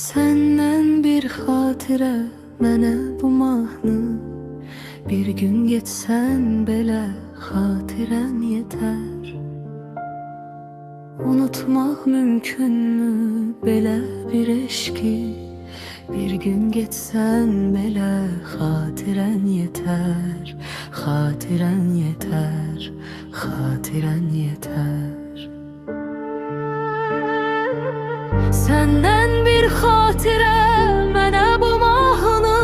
Senden bir xatirə mənə bu mahnı, bir gün getsən belə xatirən yetər. Unutmaq mümkünmü belə bir eşki, bir gün getsən belə xatirən yetər. Xatirən yetər, xatirən yetər. Səndən bir xatirə mənə bu mahnı,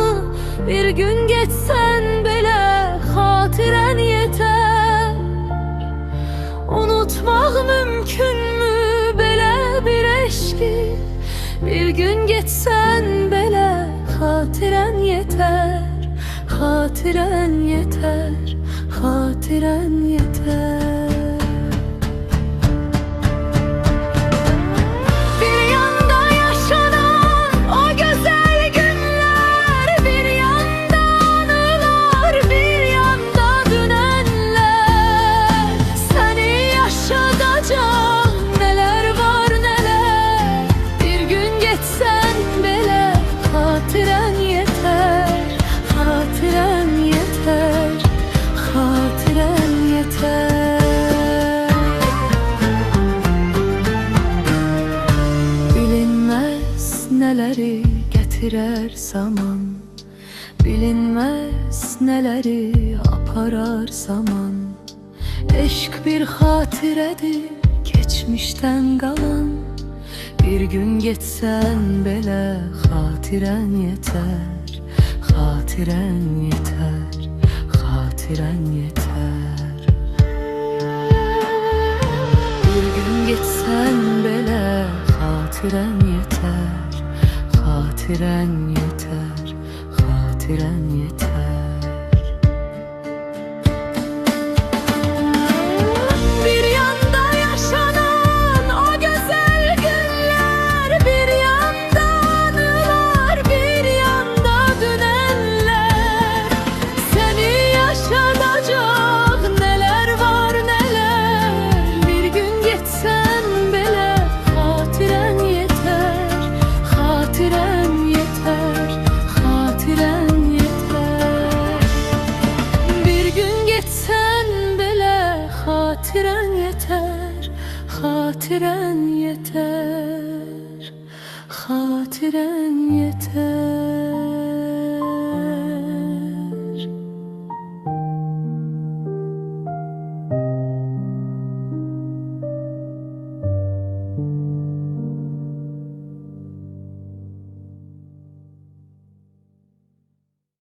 bir gün getsən belə xatirən yetər. Unutmaq mümkünmü belə bir eşki, bir gün getsən belə xatirən yetər. Xatirən yetər, xatirən yetər. Neleri getirer zaman, bilinmez neleri aparar zaman. Eşk bir hatiredir geçmişten kalan, bir gün geçsen belə xatirən yetər. Xatirən yetər, xatirən yetər. Bir gün geçsen belə xatirən yetər. Xatirən yetər, xatirən yetər. Bir yanda yaşanan o güzel günler, bir yanda anılar, bir yanda dünenler. Seni yaşatacak neler var neler, bir gün geçsen bile xatirən yetər. Xatirən yetər, xatirən yetər. Bir gün geçsen belə xatirən yetər. Xatirən yetər, xatirən yetər.